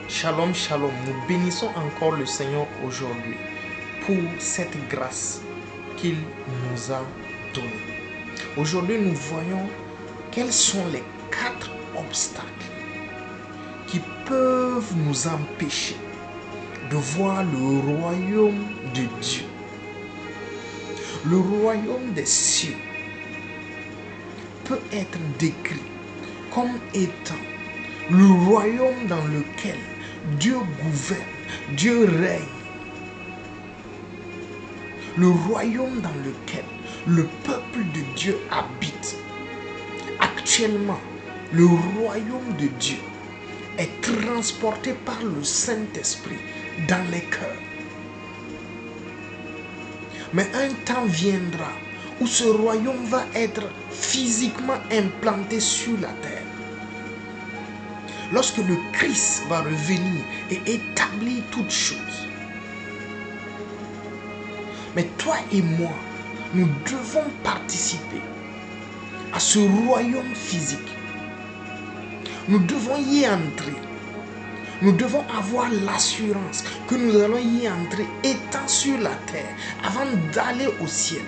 Shalom, shalom. Nous bénissons encore le Seigneur aujourd'hui pour cette grâce qu'il nous a donnée. Aujourd'hui, nous voyons quels sont les 4 obstacles qui peuvent nous empêcher de voir le royaume de Dieu. Le royaume des cieux peut être décrit comme étant le royaume dans lequel Dieu gouverne, Dieu règne. Le royaume dans lequel le peuple de Dieu habite. Actuellement, le royaume de Dieu est transporté par le Saint-Esprit dans les cœurs. Mais un temps viendra où ce royaume va être physiquement implanté sur la terre. Lorsque le Christ va revenir et établir toutes choses. Mais toi et moi, nous devons participer à ce royaume physique. Nous devons y entrer. Nous devons avoir l'assurance que nous allons y entrer étant sur la terre avant d'aller au ciel.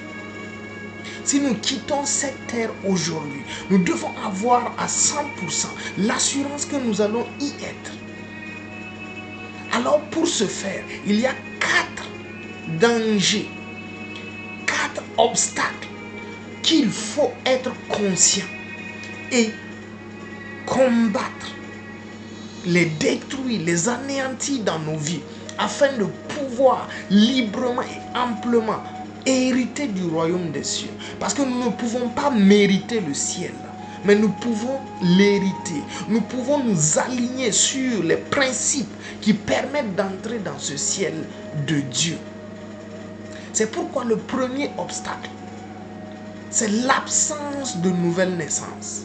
Si nous quittons cette terre aujourd'hui, nous devons avoir à 100% l'assurance que nous allons y être. Alors pour ce faire, il y a 4 dangers, 4 obstacles qu'il faut être conscient et combattre, les détruire, les anéantir dans nos vies afin de pouvoir librement et amplement hériter du royaume des cieux. Parce que nous ne pouvons pas mériter le ciel, mais nous pouvons l'hériter. Nous pouvons nous aligner sur les principes qui permettent d'entrer dans ce ciel de Dieu. C'est pourquoi le premier obstacle, c'est l'absence de nouvelle naissance.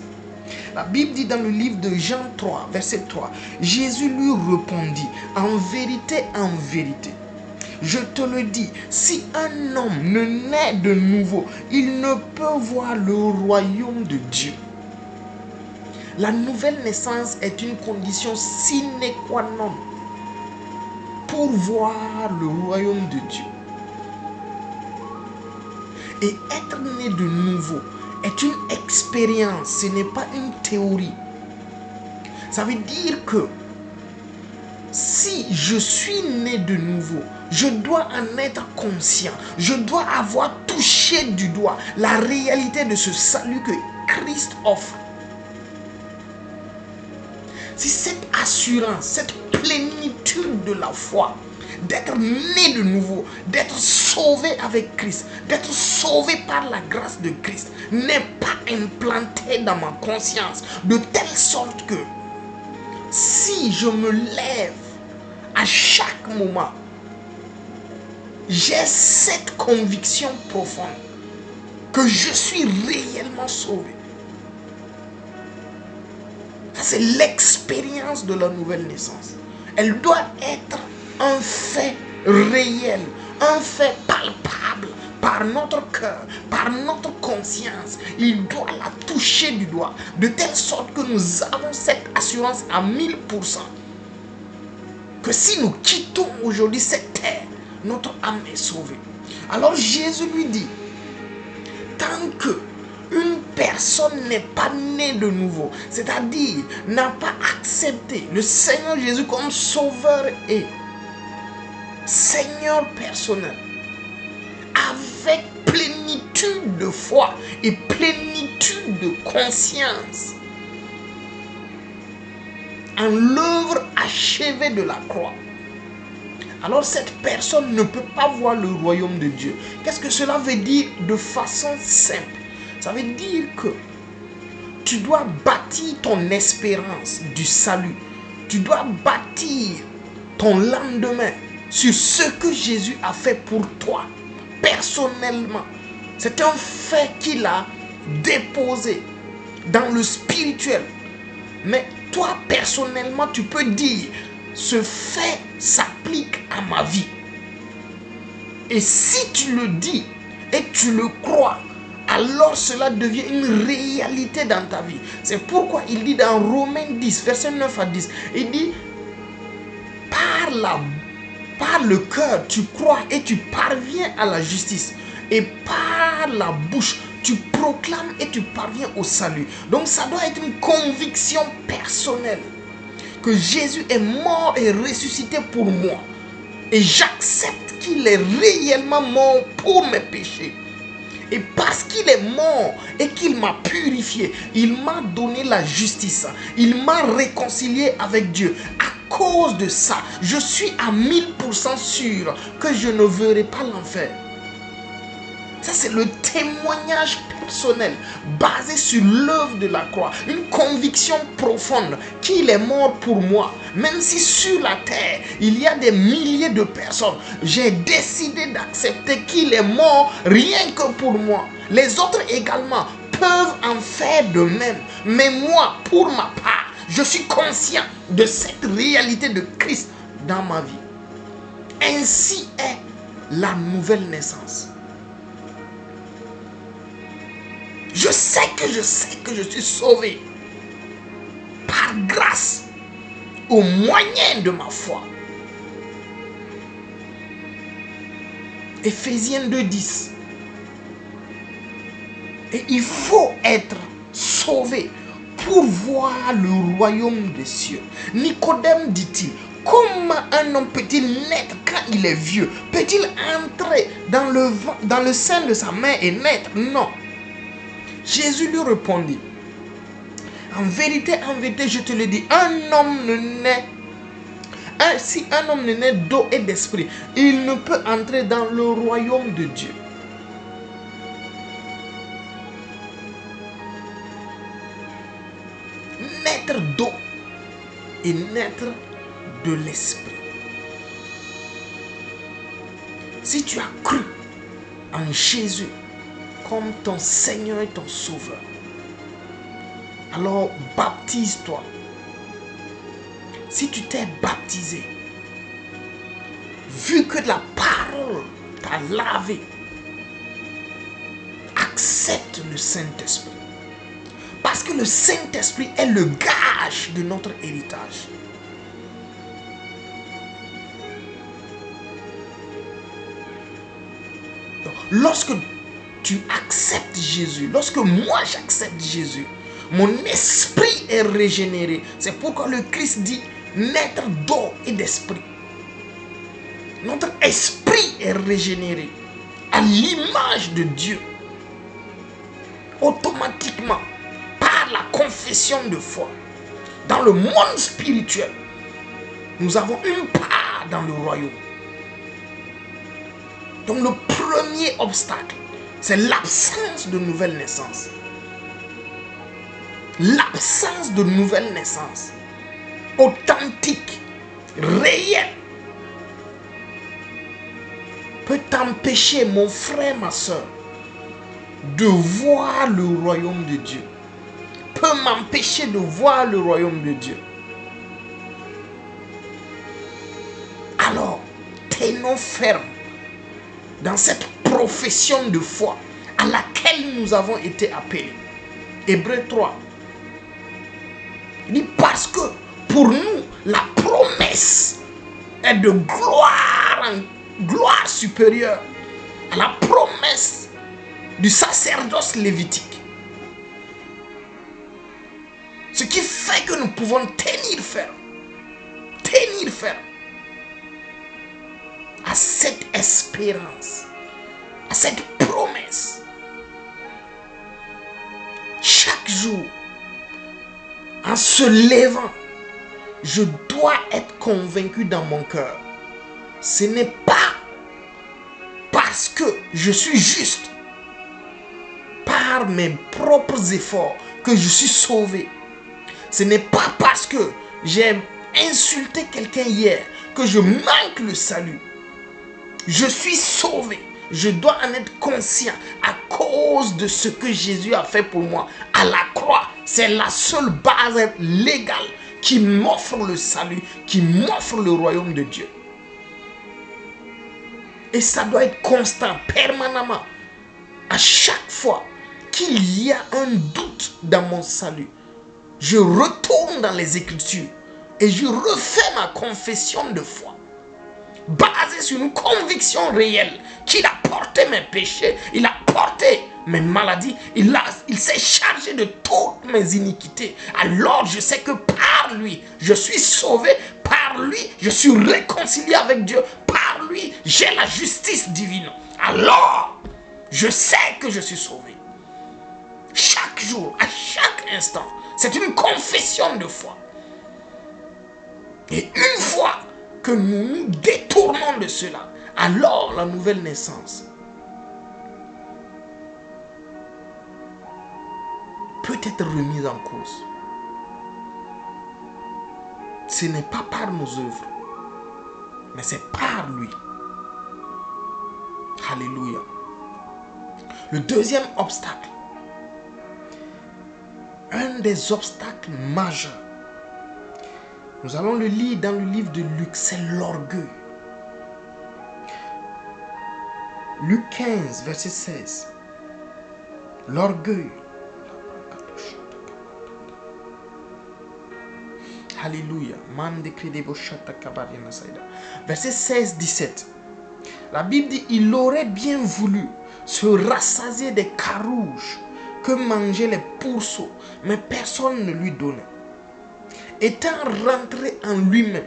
La Bible dit dans le livre de Jean 3, verset 3, Jésus lui répondit, en vérité, je te le dis, si un homme ne naît de nouveau, il ne peut voir le royaume de Dieu. La nouvelle naissance est une condition sine qua non pour voir le royaume de Dieu. Et être né de nouveau est une expérience, ce n'est pas une théorie. Ça veut dire que si je suis né de nouveau, je dois en être conscient. Je dois avoir touché du doigt la réalité de ce salut que Christ offre. Si cette assurance, cette plénitude de la foi, d'être né de nouveau, d'être sauvé avec Christ, d'être sauvé par la grâce de Christ, n'est pas implantée dans ma conscience, de telle sorte que si je me lève à chaque moment, j'ai cette conviction profonde que je suis réellement sauvé. Ça, c'est l'expérience de la nouvelle naissance. Elle doit être un fait réel, un fait palpable par notre cœur, par notre conscience. Il doit la toucher du doigt, de telle sorte que nous avons cette assurance à 1000%. Que si nous quittons aujourd'hui cette terre, notre âme est sauvée. Alors Jésus lui dit, tant que une personne n'est pas née de nouveau, c'est-à-dire n'a pas accepté le Seigneur Jésus comme sauveur et Seigneur personnel, avec plénitude de foi et plénitude de conscience en l'œuvre achevée de la croix, alors cette personne ne peut pas voir le royaume de Dieu. Qu'est-ce que cela veut dire de façon simple? Ça veut dire que tu dois bâtir ton espérance du salut. Tu dois bâtir ton lendemain sur ce que Jésus a fait pour toi, personnellement. C'est un fait qu'il a déposé dans le spirituel. Mais toi, personnellement, tu peux dire, ce fait s'applique à ma vie. Et si tu le dis et tu le crois, alors cela devient une réalité dans ta vie. C'est pourquoi il dit dans Romains 10, verset 9 à 10, il dit, par le cœur, tu crois et tu parviens à la justice. Et par la bouche, tu proclames et tu parviens au salut. Donc ça doit être une conviction personnelle que Jésus est mort et ressuscité pour moi. Et j'accepte qu'il est réellement mort pour mes péchés. Et parce qu'il est mort et qu'il m'a purifié, il m'a donné la justice. Il m'a réconcilié avec Dieu. À cause de ça, je suis à 1000% sûr que je ne verrai pas l'enfer. Ça, c'est le témoignage personnel basé sur l'œuvre de la croix. Une conviction profonde qu'il est mort pour moi. Même si sur la terre, il y a des milliers de personnes, j'ai décidé d'accepter qu'il est mort rien que pour moi. Les autres également peuvent en faire de même. Mais moi, pour ma part, je suis conscient de cette réalité de Christ dans ma vie. Ainsi est la nouvelle naissance. Je sais que je suis sauvé par grâce au moyen de ma foi. Éphésiens 2:10. Et il faut être sauvé pour voir le royaume des cieux. Nicodème dit-il, comment un homme peut-il naître quand il est vieux? Peut-il entrer dans le sein de sa mère et naître? Non. Jésus lui répondit, en vérité, je te le dis, si un homme ne naît d'eau et d'esprit, il ne peut entrer dans le royaume de Dieu. Naître d'eau et naître de l'esprit. Si tu as cru en Jésus comme ton Seigneur et ton Sauveur, alors baptise-toi. Si tu t'es baptisé, vu que la parole t'a lavé, accepte le Saint-Esprit. Parce que le Saint-Esprit est le gage de notre héritage. Donc, lorsque tu acceptes Jésus, lorsque moi j'accepte Jésus, mon esprit est régénéré. C'est pourquoi le Christ dit naître d'eau et d'esprit. Notre esprit est régénéré à l'image de Dieu. Automatiquement, par la confession de foi, dans le monde spirituel, nous avons une part dans le royaume. Donc le premier obstacle, c'est l'absence de nouvelle naissance. L'absence de nouvelle naissance authentique, réelle, peut t'empêcher, mon frère, ma soeur, de voir le royaume de Dieu. Peut m'empêcher de voir le royaume de Dieu. Alors, tenons ferme dans cette profession de foi à laquelle nous avons été appelés. Hébreux 3. Il dit parce que pour nous, la promesse est de gloire en gloire supérieure à la promesse du sacerdoce lévitique. Ce qui fait que nous pouvons tenir ferme à cette espérance, à cette promesse. Chaque jour, en se levant, je dois être convaincu dans mon cœur. Ce n'est pas parce que je suis juste par mes propres efforts que je suis sauvé. Ce n'est pas parce que j'ai insulté quelqu'un hier que je manque le salut. Je suis sauvé. Je dois en être conscient à cause de ce que Jésus a fait pour moi à la croix. C'est la seule base légale qui m'offre le salut, qui m'offre le royaume de Dieu. Et ça doit être constant, permanemment. À chaque fois qu'il y a un doute dans mon salut, je retourne dans les Écritures et je refais ma confession de foi. basé sur une conviction réelle qu'il a porté mes péchés, il a porté mes maladies, il s'est chargé de toutes mes iniquités. Alors je sais que par lui, je suis sauvé, par lui, je suis réconcilié avec Dieu, par lui, j'ai la justice divine. Alors, je sais que je suis sauvé. Chaque jour, à chaque instant, c'est une confession de foi. Et une fois que nous nous détournons de cela, alors la nouvelle naissance peut être remise en cause. Ce n'est pas par nos œuvres, mais c'est par lui. Alléluia. Le deuxième obstacle, un des obstacles majeurs, nous allons le lire dans le livre de Luc, c'est l'orgueil. Luc 15, verset 16. L'orgueil. Alléluia. Verset 16-17. La Bible dit, il aurait bien voulu se rassasier des carouges que mangeaient les pourceaux, mais personne ne lui donnait. Étant rentré en lui-même,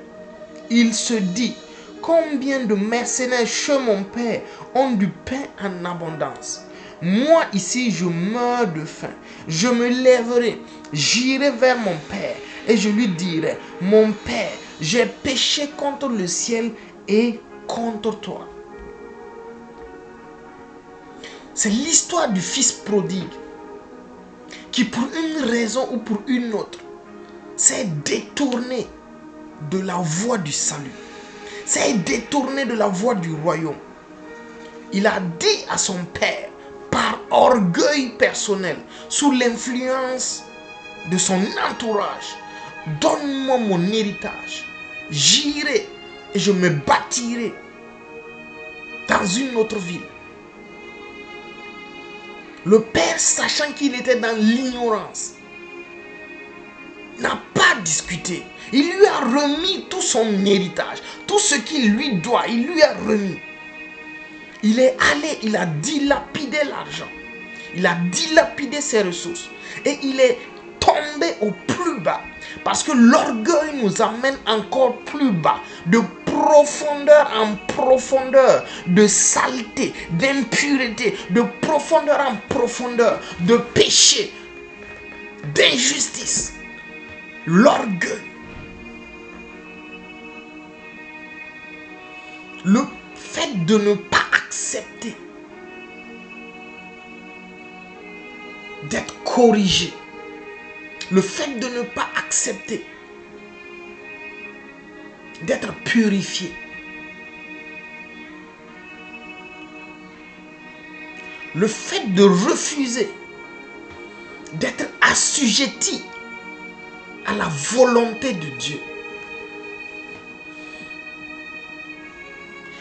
il se dit, combien de mercenaires chez mon père ont du pain en abondance. Moi ici, je meurs de faim. Je me lèverai, j'irai vers mon père et je lui dirai, mon père, j'ai péché contre le ciel et contre toi. C'est l'histoire du fils prodigue qui, pour une raison ou pour une autre, s'est détourné de la voie du salut, s'est détourné de la voie du royaume. Il a dit à son père, par orgueil personnel, sous l'influence de son entourage, donne-moi mon héritage, j'irai et je me bâtirai dans une autre ville. Le père, sachant qu'il était dans l'ignorance, n'a pas discuté. Il lui a remis tout son héritage, tout ce qu'il lui doit, il lui a remis. Il est allé, il a dilapidé l'argent, il a dilapidé ses ressources et il est tombé au plus bas. Parce que l'orgueil nous amène encore plus bas, de profondeur en profondeur, de saleté, d'impureté, de profondeur en profondeur, de péché, d'injustice. L'orgueil. Le fait de ne pas accepter d'être corrigé. Le fait de ne pas accepter d'être purifié. Le fait de refuser d'être assujetti à la volonté de Dieu.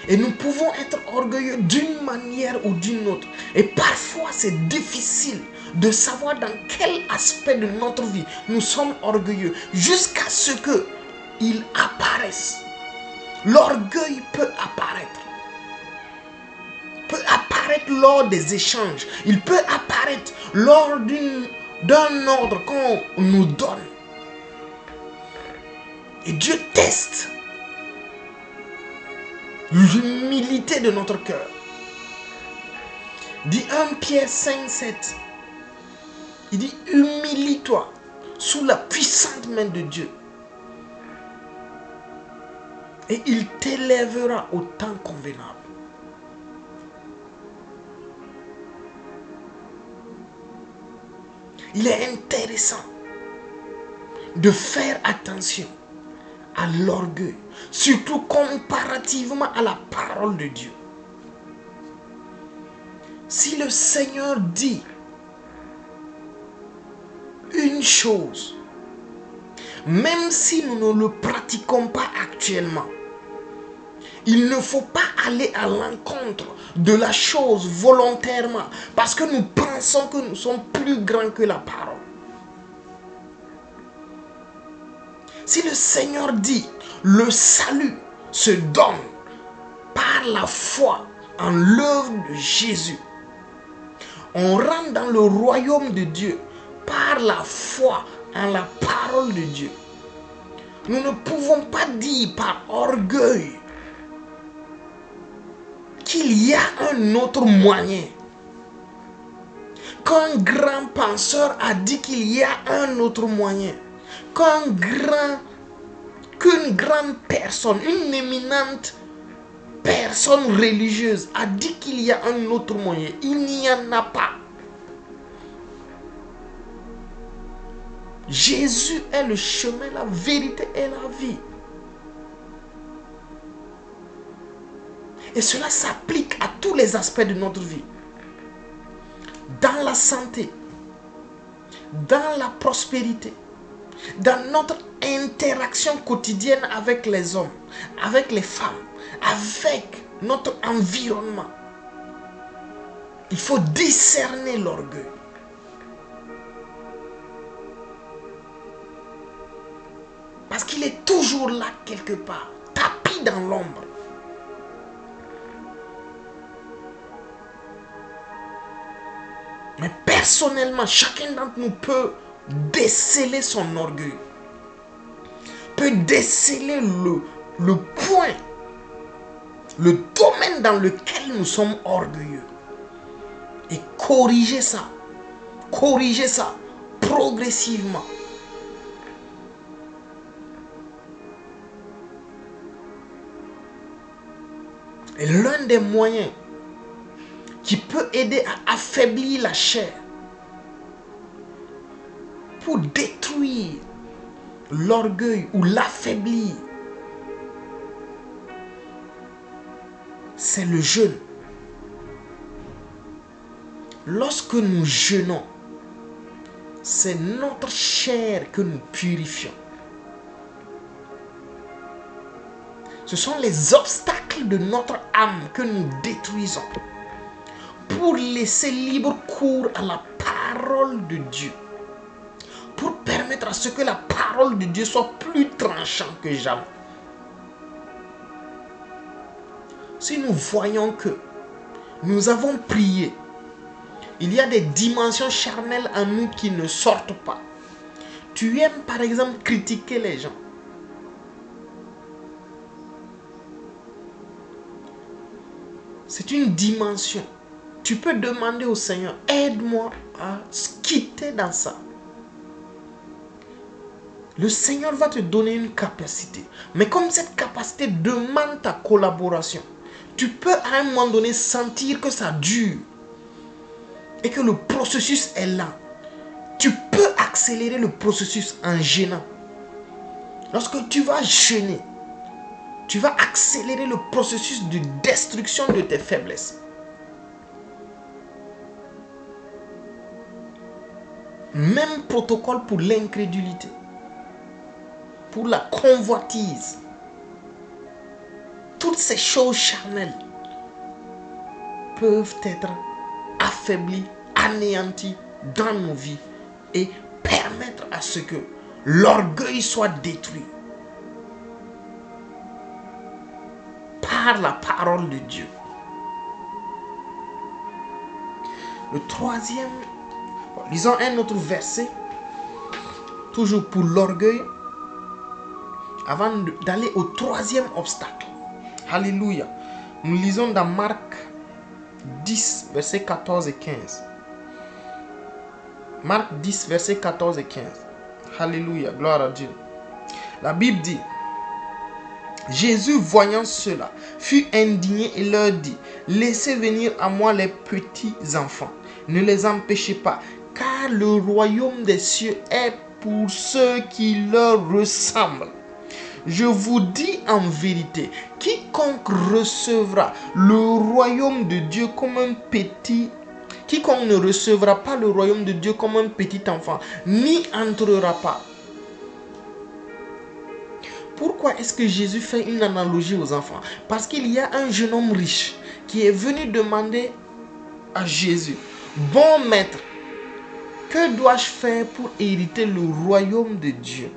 Et nous pouvons être orgueilleux d'une manière ou d'une autre. Et parfois c'est difficile de savoir dans quel aspect de notre vie nous sommes orgueilleux, jusqu'à ce qu'il apparaisse. L'orgueil peut apparaître. Peut apparaître lors des échanges. Il peut apparaître lors d'un ordre qu'on nous donne. Et Dieu teste l'humilité de notre cœur. Dit 1 Pierre 5, 7. Il dit, humilie-toi sous la puissante main de Dieu. Et il t'élèvera au temps convenable. Il est intéressant de faire attention à l'orgueil, surtout comparativement à la parole de Dieu. Si le Seigneur dit une chose, même si nous ne le pratiquons pas actuellement, il ne faut pas aller à l'encontre de la chose volontairement parce que nous pensons que nous sommes plus grands que la parole. Si le Seigneur dit le salut se donne par la foi en l'œuvre de Jésus, on rentre dans le royaume de Dieu par la foi en la parole de Dieu. Nous ne pouvons pas dire par orgueil qu'il y a un autre moyen. Qu'un grand penseur a dit qu'il y a un autre moyen. Qu'une grande personne, une éminente personne religieuse a dit qu'il y a un autre moyen. Il n'y en a pas. Jésus est le chemin, la vérité et la vie. Et cela s'applique à tous les aspects de notre vie. Dans la santé, dans la prospérité, dans notre interaction quotidienne avec les hommes, avec les femmes, avec notre environnement. Il faut discerner l'orgueil. Parce qu'il est toujours là quelque part, tapis dans l'ombre. Mais personnellement, chacun d'entre nous peut déceler son orgueil. Peut déceler le point, le domaine dans lequel nous sommes orgueilleux. Et corriger ça progressivement. Et l'un des moyens qui peut aider à affaiblir la chair pour détruire l'orgueil ou l'affaiblir, c'est le jeûne. Lorsque nous jeûnons, c'est notre chair que nous purifions. Ce sont les obstacles de notre âme que nous détruisons pour laisser libre cours à la parole de Dieu. Pour permettre à ce que la parole de Dieu soit plus tranchante que jamais. Si nous voyons que nous avons prié, il y a des dimensions charnelles en nous qui ne sortent pas. Tu aimes par exemple critiquer les gens. C'est une dimension. Tu peux demander au Seigneur, aide-moi à quitter dans ça. Le Seigneur va te donner une capacité. Mais comme cette capacité demande ta collaboration, tu peux à un moment donné sentir que ça dure et que le processus est lent. Tu peux accélérer le processus en jeûnant. Lorsque tu vas jeûner, tu vas accélérer le processus de destruction de tes faiblesses. Même protocole pour l'incrédulité, pour la convoitise. Toutes ces choses charnelles peuvent être affaiblies, anéanties dans nos vies et permettre à ce que l'orgueil soit détruit par la parole de Dieu. Le troisième, lisons un autre verset, toujours pour l'orgueil, avant d'aller au troisième obstacle. Alléluia. Nous lisons dans Marc 10, versets 14 et 15. Marc 10, versets 14 et 15. Alléluia, gloire à Dieu. La Bible dit, Jésus, voyant cela, fut indigné et leur dit, laissez venir à moi les petits enfants, ne les empêchez pas, car le royaume des cieux est pour ceux qui leur ressemblent. Je vous dis en vérité, quiconque recevra le royaume de Dieu comme un petit, quiconque ne recevra pas le royaume de Dieu comme un petit enfant, n'y entrera pas. Pourquoi est-ce que Jésus fait une analogie aux enfants? Parce qu'il y a un jeune homme riche qui est venu demander à Jésus, bon maître, que dois-je faire pour hériter le royaume de Dieu?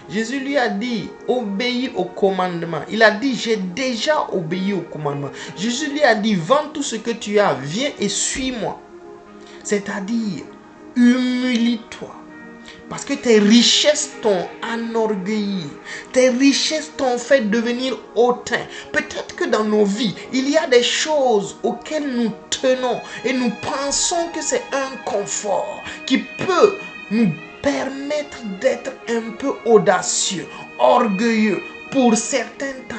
Jésus lui a dit, obéis au commandement. Il a dit, j'ai déjà obéi au commandement. Jésus lui a dit, vends tout ce que tu as, viens et suis-moi. C'est-à-dire, humilie-toi. Parce que tes richesses t'ont enorgueilli. Tes richesses t'ont fait devenir hautain. Peut-être que dans nos vies, il y a des choses auxquelles nous tenons et nous pensons que c'est un confort qui peut nous permettre d'être un peu audacieux, orgueilleux pour certains temps.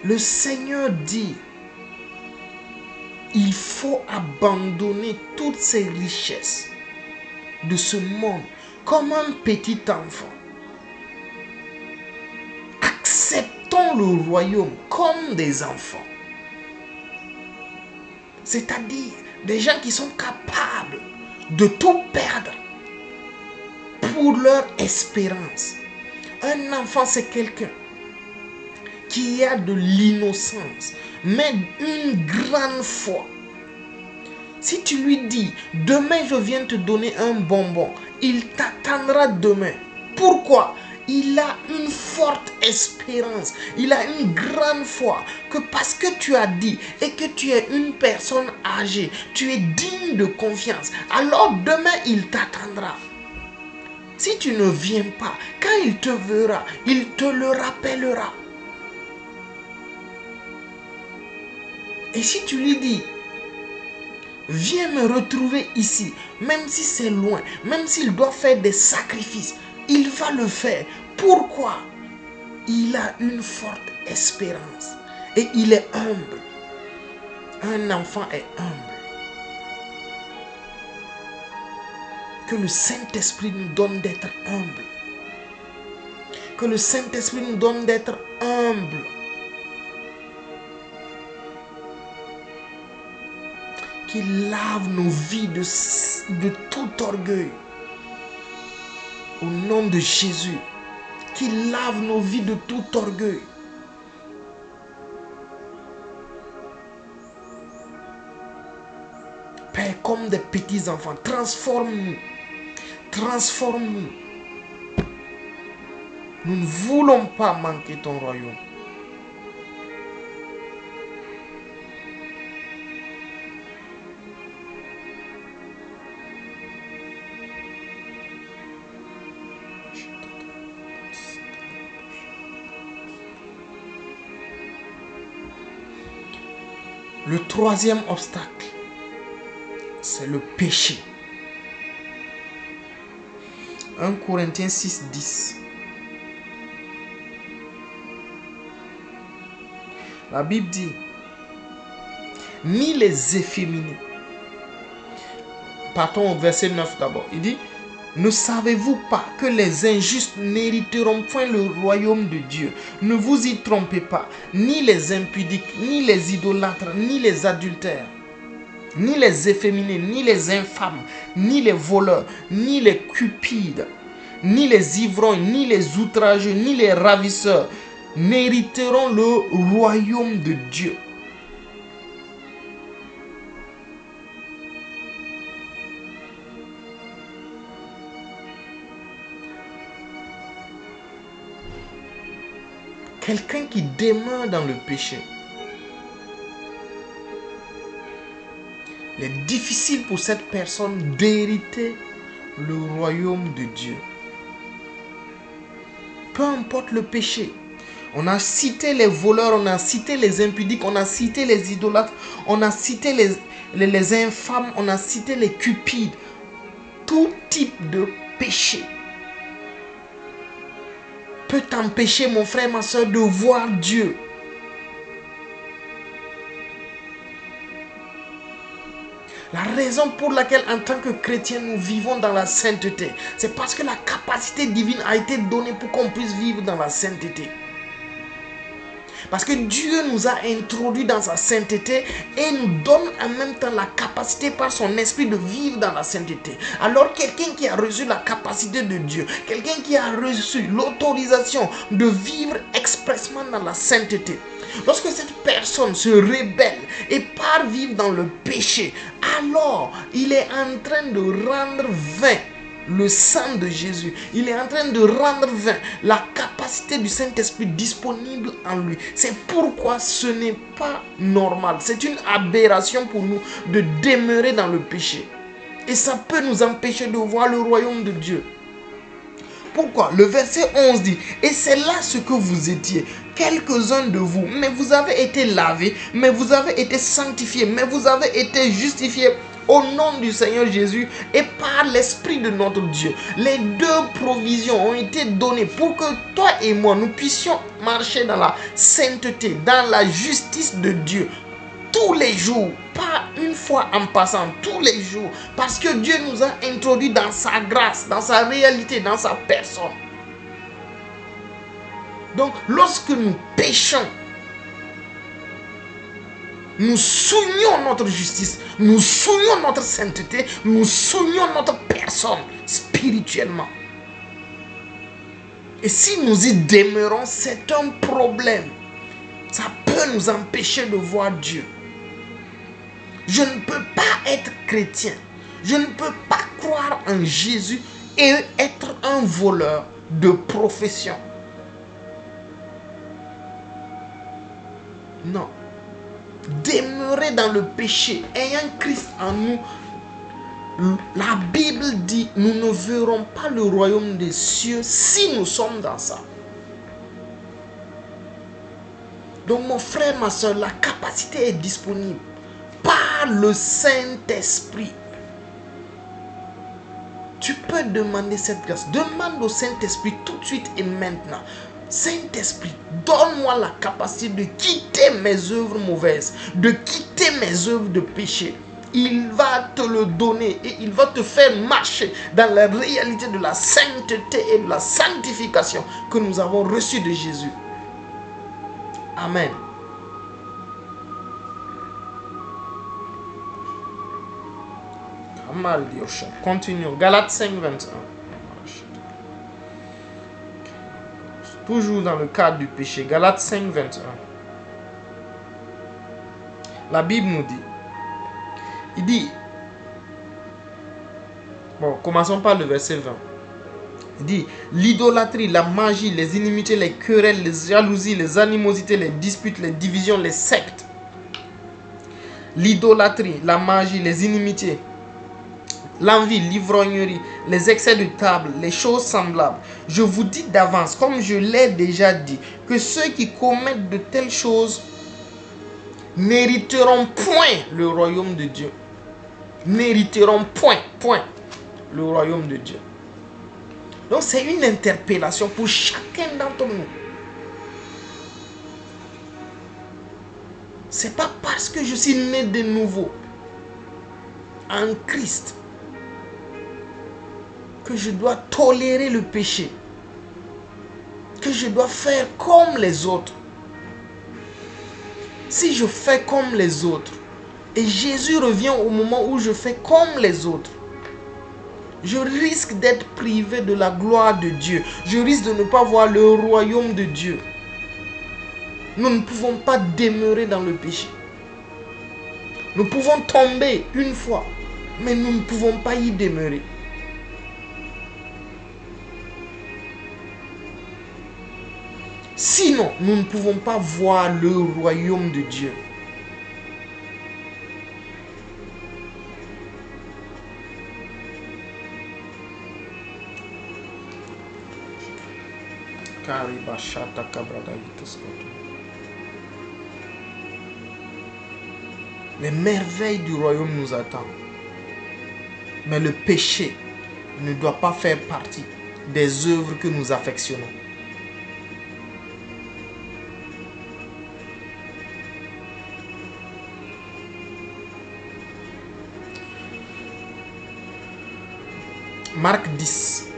Le Seigneur dit, il faut abandonner toutes ces richesses de ce monde comme un petit enfant. Acceptons le royaume comme des enfants. C'est-à-dire des gens qui sont capables de tout perdre pour leur espérance. Un enfant, c'est quelqu'un qui a de l'innocence, mais une grande foi. Si tu lui dis, demain je viens te donner un bonbon, il t'attendra demain. Pourquoi? Il a une forte espérance, il a une grande foi que parce que tu as dit et que tu es une personne âgée, tu es digne de confiance, alors demain il t'attendra. Si tu ne viens pas, quand il te verra, il te le rappellera. Et si tu lui dis, viens me retrouver ici, même si c'est loin, même s'il doit faire des sacrifices, il va le faire. Pourquoi? Il a une forte espérance et il est humble. Un enfant est humble. Que le Saint-Esprit nous donne d'être humble. Que le Saint-Esprit nous donne d'être humble. Qu'il lave nos vies de tout orgueil. Au nom de Jésus. Qu'il lave nos vies de tout orgueil. Père, comme des petits enfants, transforme-nous. Transforme-nous. Nous ne voulons pas manquer ton royaume. Le troisième obstacle, c'est le péché. 1 Corinthiens 6, 10. La Bible dit, ni les efféminés. Partons au verset 9 d'abord. Il dit, ne savez-vous pas que les injustes n'hériteront point le royaume de Dieu? Ne vous y trompez pas, ni les impudiques, ni les idolâtres, ni les adultères, ni les efféminés, ni les infâmes, ni les voleurs, ni les cupides, ni les ivrognes, ni les outrageux, ni les ravisseurs n'hériteront le royaume de Dieu. Quelqu'un qui demeure dans le péché, il est difficile pour cette personne d'hériter le royaume de Dieu. Peu importe le péché. On a cité les voleurs, on a cité les impudiques, on a cité les idolâtres, on a cité les infâmes, on a cité les cupides. Tout type de péché peut t'empêcher, mon frère, ma soeur, de voir Dieu. La raison pour laquelle en tant que chrétiens nous vivons dans la sainteté, c'est parce que la capacité divine a été donnée pour qu'on puisse vivre dans la sainteté. Parce que Dieu nous a introduits dans sa sainteté et nous donne en même temps la capacité par son esprit de vivre dans la sainteté. Alors quelqu'un qui a reçu la capacité de Dieu, quelqu'un qui a reçu l'autorisation de vivre expressement dans la sainteté, lorsque cette personne se rebelle et part vivre dans le péché, alors il est en train de rendre vain le sang de Jésus. Il est en train de rendre vain la capacité du Saint-Esprit disponible en lui. C'est pourquoi ce n'est pas normal. C'est une aberration pour nous de demeurer dans le péché. Et ça peut nous empêcher de voir le royaume de Dieu. Pourquoi? Le verset 11 dit, et c'est là ce que vous étiez, quelques-uns de vous, mais vous avez été lavés, mais vous avez été sanctifiés, mais vous avez été justifiés au nom du Seigneur Jésus et par l'Esprit de notre Dieu. Les deux provisions ont été données pour que toi et moi, nous puissions marcher dans la sainteté, dans la justice de Dieu. Tous les jours, pas une fois en passant, tous les jours, parce que Dieu nous a introduits dans sa grâce, dans sa réalité, dans sa personne. Donc, lorsque nous péchons, nous souillons notre justice, nous souillons notre sainteté, nous souillons notre personne spirituellement. Et si nous y demeurons, c'est un problème. Ça peut nous empêcher de voir Dieu. Je ne peux pas être chrétien. Je ne peux pas croire en Jésus et être un voleur de profession. Non. Demeurer dans le péché, ayant Christ en nous, la Bible dit, nous ne verrons pas le royaume des cieux si nous sommes dans ça. Donc mon frère, ma soeur, la capacité est disponible par le Saint-Esprit. Tu peux demander cette grâce. Demande au Saint-Esprit tout de suite et maintenant. Saint-Esprit, donne-moi la capacité de quitter mes œuvres mauvaises, de quitter mes œuvres de péché. Il va te le donner et il va te faire marcher dans la réalité de la sainteté et de la sanctification que nous avons reçue de Jésus. Amen. Continuons. Galates 5, 21. Toujours dans le cadre du péché. Galates 5, 21. La Bible nous dit. Il dit. Bon, commençons par le verset 20. Il dit, l'idolâtrie, la magie, les inimitiés, les querelles, les jalousies, les animosités, les disputes, les divisions, les sectes. L'idolâtrie, la magie, les inimitiés, l'envie, l'ivrognerie, les excès de table, les choses semblables. Je vous dis d'avance, comme je l'ai déjà dit, que ceux qui commettent de telles choses n'hériteront point le royaume de Dieu. N'hériteront point le royaume de Dieu. Donc c'est une interpellation pour chacun d'entre nous. C'est pas parce que je suis né de nouveau en Christ que je dois tolérer le péché, que je dois faire comme les autres. Si je fais comme les autres, et Jésus revient au moment où je fais comme les autres, je risque d'être privé de la gloire de Dieu. Je risque de ne pas voir le royaume de Dieu. Nous ne pouvons pas demeurer dans le péché. Nous pouvons tomber une fois, mais nous ne pouvons pas y demeurer. Sinon, nous ne pouvons pas voir le royaume de Dieu. Les merveilles du royaume nous attendent. Mais le péché ne doit pas faire partie des œuvres que nous affectionnons. Marc 10,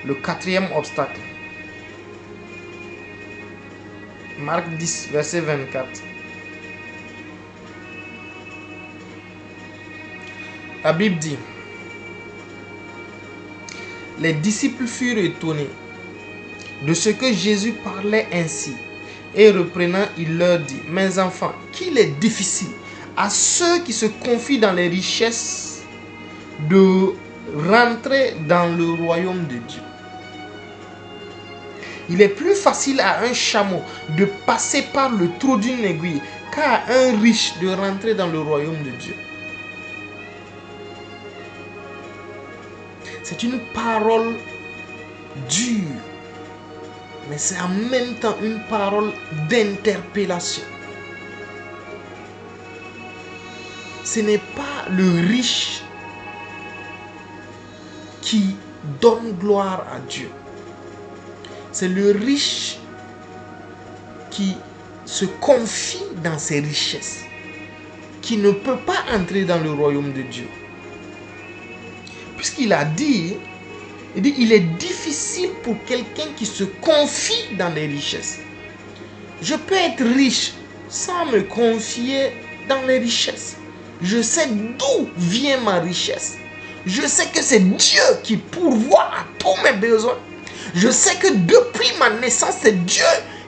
le quatrième obstacle. Marc 10, verset 24. La Bible dit, les disciples furent étonnés de ce que Jésus parlait ainsi. Et reprenant, il leur dit, mes enfants, qu'il est difficile à ceux qui se confient dans les richesses de rentrer dans le royaume de Dieu. Il est plus facile à un chameau de passer par le trou d'une aiguille qu'à un riche de rentrer dans le royaume de Dieu. C'est une parole dure, mais c'est en même temps une parole d'interpellation. Ce n'est pas le riche qui donne gloire à Dieu. C'est le riche qui se confie dans ses richesses, qui ne peut pas entrer dans le royaume de Dieu. Puisqu'il a dit, il est difficile pour quelqu'un qui se confie dans les richesses. Je peux être riche sans me confier dans les richesses. Je sais d'où vient ma richesse. Je sais que c'est Dieu qui pourvoit à tous mes besoins. Je sais que depuis ma naissance, c'est Dieu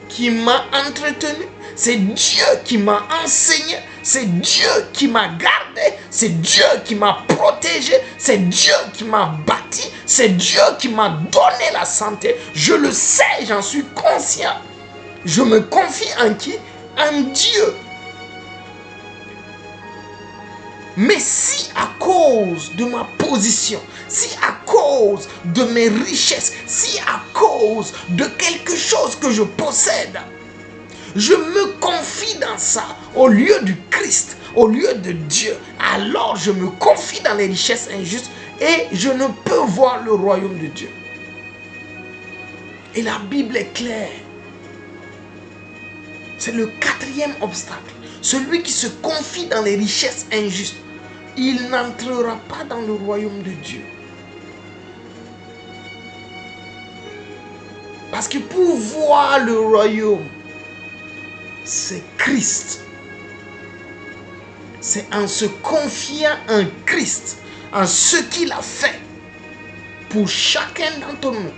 qui m'a entretenu. C'est Dieu qui m'a enseigné. C'est Dieu qui m'a gardé. C'est Dieu qui m'a protégé. C'est Dieu qui m'a bâti. C'est Dieu qui m'a donné la santé. Je le sais, j'en suis conscient. Je me confie en qui? En Dieu. Mais si à cause de ma position, si à cause de mes richesses, si à cause de quelque chose que je possède, je me confie dans ça au lieu du Christ, au lieu de Dieu, alors je me confie dans les richesses injustes et je ne peux voir le royaume de Dieu. Et la Bible est claire. C'est le quatrième obstacle. Celui qui se confie dans les richesses injustes, il n'entrera pas dans le royaume de Dieu. Parce que pour voir le royaume, c'est Christ. C'est en se confiant en Christ, en ce qu'il a fait pour chacun d'entre nous,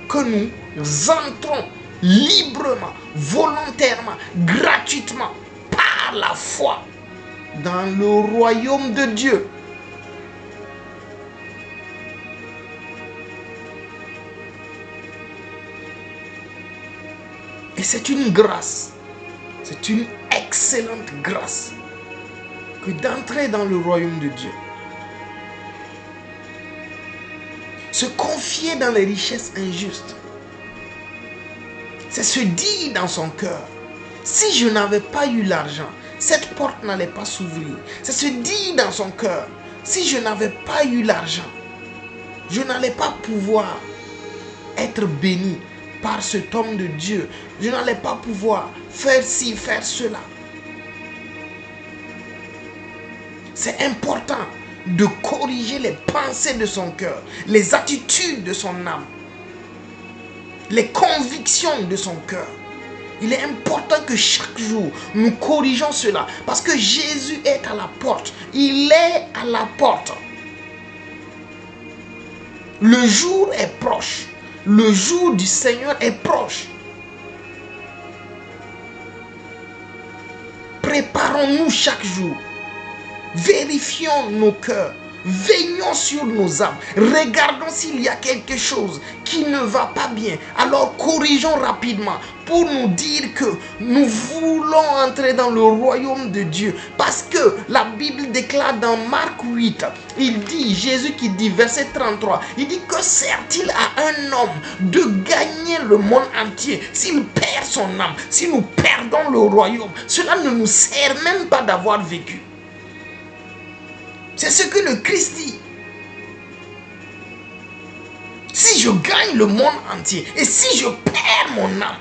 que nous entrons librement, volontairement, gratuitement, par la foi, dans le royaume de Dieu. Et c'est une grâce, c'est une excellente grâce que d'entrer dans le royaume de Dieu. Se confier dans les richesses injustes, c'est se dire dans son cœur, si je n'avais pas eu l'argent, cette porte n'allait pas s'ouvrir. C'est se dire dans son cœur, si je n'avais pas eu l'argent, je n'allais pas pouvoir être béni par cet homme de Dieu. Je n'allais pas pouvoir faire ci, faire cela. C'est important de corriger les pensées de son cœur, les attitudes de son âme, les convictions de son cœur. Il est important que chaque jour, nous corrigeons cela. Parce que Jésus est à la porte. Il est à la porte. Le jour est proche. Le jour du Seigneur est proche. Préparons-nous chaque jour. Vérifions nos cœurs. Veillons sur nos âmes. Regardons s'il y a quelque chose qui ne va pas bien. Alors corrigeons rapidement pour nous dire que nous voulons entrer dans le royaume de Dieu. Parce que la Bible déclare dans Marc 8, il dit, Jésus qui dit, verset 33, il dit que sert-il à un homme de gagner le monde entier s'il perd son âme, si nous perdons le royaume? Cela ne nous sert même pas d'avoir vécu. C'est ce que le Christ dit. Si je gagne le monde entier et si je perds mon âme,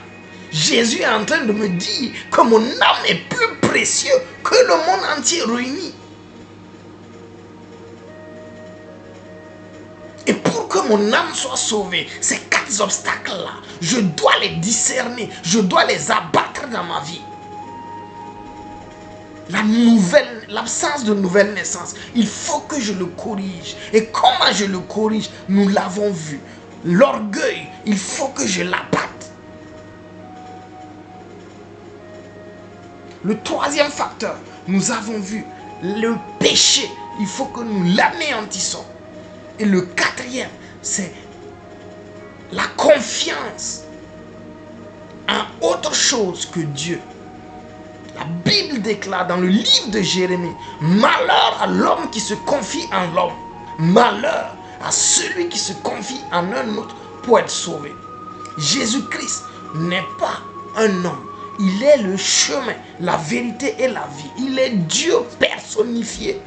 Jésus est en train de me dire que mon âme est plus précieuse que le monde entier réuni. Et pour que mon âme soit sauvée, ces 4 obstacles-là, je dois les discerner, je dois les abattre dans ma vie. L'absence de nouvelle naissance, il faut que je le corrige. Et comment je le corrige? Nous l'avons vu. L'orgueil, il faut que je l'abatte. Le troisième facteur Nous avons vu le péché, il faut que nous l'anéantissons. Et le quatrième, c'est la confiance en autre chose que Dieu. La Bible déclare dans le livre de Jérémie, malheur à l'homme qui se confie en l'homme, malheur à celui qui se confie en un autre pour être sauvé. Jésus-Christ n'est pas un homme, il est le chemin, la vérité et la vie. Il est Dieu personnifié.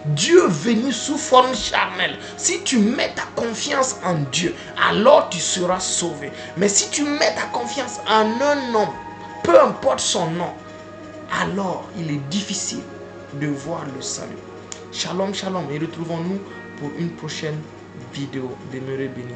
Dieu venu sous forme charnelle. Si tu mets ta confiance en Dieu, alors tu seras sauvé. Mais si tu mets ta confiance en un homme, peu importe son nom, alors il est difficile de voir le salut. Shalom, shalom, et retrouvons-nous pour une prochaine vidéo. Demeurez bénis.